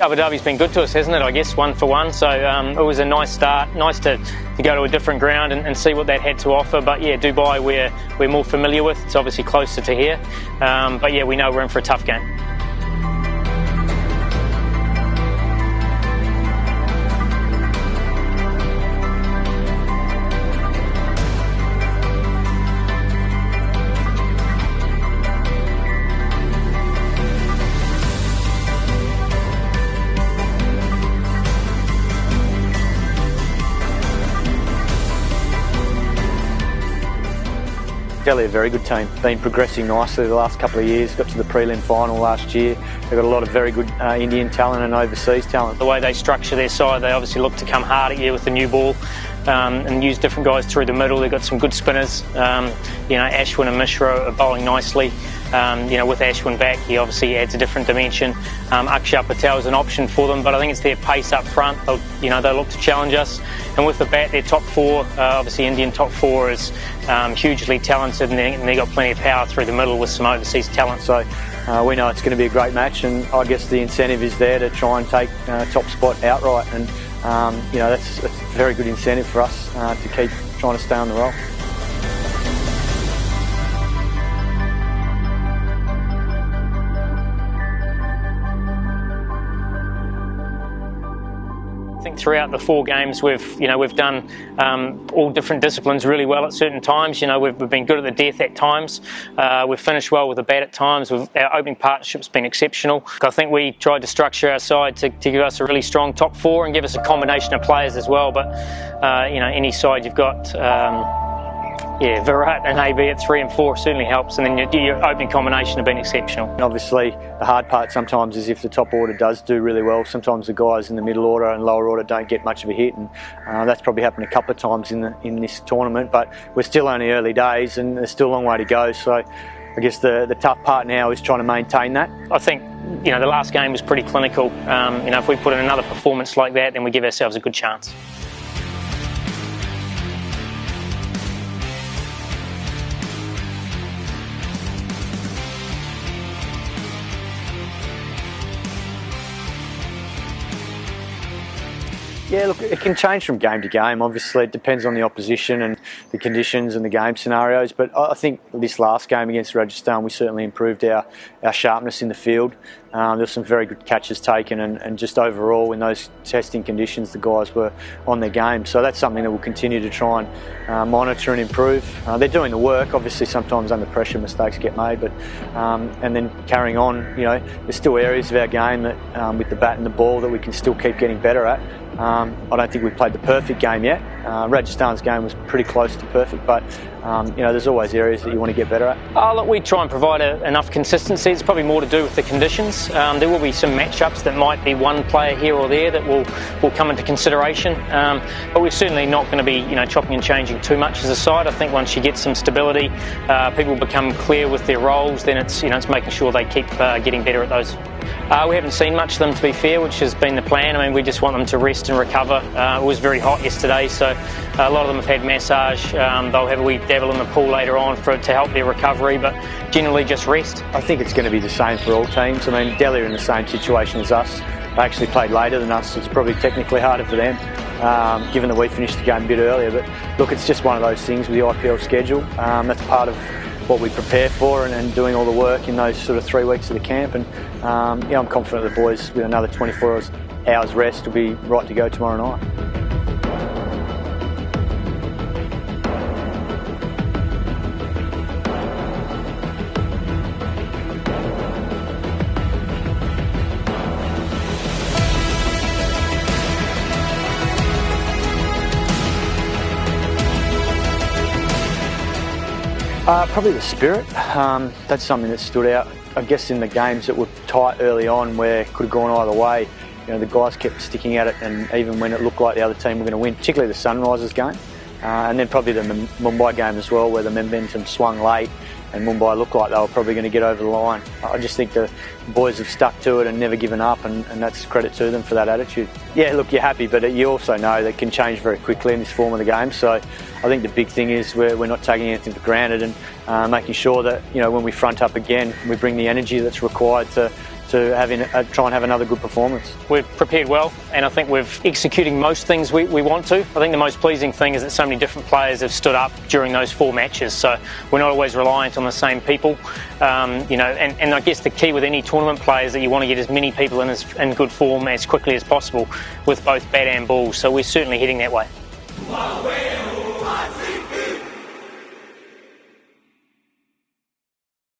Abu Dhabi's been good to us, hasn't it? I guess 1 for 1. So it was a nice start. Nice to go to a different ground and see what that had to offer. But yeah, Dubai we're more familiar with. It's obviously closer to here. But yeah, we know we're in for a tough game. Delhi are a very good team, been progressing nicely the last couple of years, got to the prelim final last year. They've got a lot of very good Indian talent and overseas talent. The way they structure their side, they obviously look to come hard at you with the new ball and use different guys through the middle. They've got some good spinners. Ashwin and Mishra are bowling nicely. With Ashwin back, he obviously adds a different dimension. Akshar Patel is an option for them, but I think it's their pace up front. They'll look to challenge us. And with the bat, their top four, obviously Indian top four is hugely talented, and they've got plenty of power through the middle with some overseas talent. So we know it's going to be a great match, and I guess the incentive is there to try and take top spot outright. And that's a very good incentive for us to keep trying to stay on the roll. I think throughout the 4 games we've done all different disciplines really well at certain times. We've been good at the death at times. We've finished well with the bat at times. Our opening partnership's been exceptional. I think we tried to structure our side to give us a really strong top 4 and give us a combination of players as well. But any side you've got. Virat and AB at 3 and 4 certainly helps, and then your opening combination have been exceptional. And obviously, the hard part sometimes is if the top order does do really well, sometimes the guys in the middle order and lower order don't get much of a hit, and that's probably happened a couple of times in this tournament. But we're still only early days, and there's still a long way to go. So I guess the tough part now is trying to maintain that. I think the last game was pretty clinical. If we put in another performance like that, then we give ourselves a good chance. Yeah, look, it can change from game to game. Obviously, it depends on the opposition and the conditions and the game scenarios. But I think this last game against Rajasthan, we certainly improved our sharpness in the field. There were some very good catches taken, and just overall in those testing conditions, the guys were on their game. So that's something that we'll continue to try and monitor and improve. They're doing the work. Obviously, sometimes under pressure mistakes get made, but and then carrying on, there's still areas of our game that with the bat and the ball that we can still keep getting better at. I don't think we've played the perfect game yet. Rajasthan's game was pretty close to perfect, but there's always areas that you want to get better at. Look, we try and provide enough consistency. It's probably more to do with the conditions. There will be some matchups that might be one player here or there that will come into consideration, but we're certainly not going to be chopping and changing too much as a side. I think once you get some stability, people become clear with their roles, then it's making sure they keep getting better at those. We haven't seen much of them, to be fair, which has been the plan. I mean, we just want them to rest and recover. It was very hot yesterday, so a lot of them have had massage. They'll have a wee dabble in the pool later on to help their recovery, but generally just rest. I think it's going to be the same for all teams. I mean, Delhi are in the same situation as us. They actually played later than us, so it's probably technically harder for them, given that we finished the game a bit earlier. But look, it's just one of those things with the IPL schedule. That's part of what we prepare for and doing all the work in those sort of 3 weeks of the camp. And I'm confident the boys with another 24 hours rest will be right to go tomorrow night. Probably the spirit. That's something that stood out. I guess in the games that were tight early on, where it could have gone either way, the guys kept sticking at it, and even when it looked like the other team were going to win, particularly the Sunrisers game, and then probably the Mumbai game as well, where the momentum swung late and Mumbai looked like they were probably going to get over the line. I just think the boys have stuck to it and never given up, and that's credit to them for that attitude. Yeah, look, you're happy, but you also know that it can change very quickly in this form of the game. So I think the big thing is we're not taking anything for granted, and making sure that when we front up again, we bring the energy that's required to try and have another good performance. We've prepared well, and I think we're executing most things we want to. I think the most pleasing thing is that so many different players have stood up during those 4 matches, so we're not always reliant on the same people. You know, and I guess the key with any tournament play is that you want to get as many people in good form as quickly as possible with both bat and ball, so we're certainly heading that way.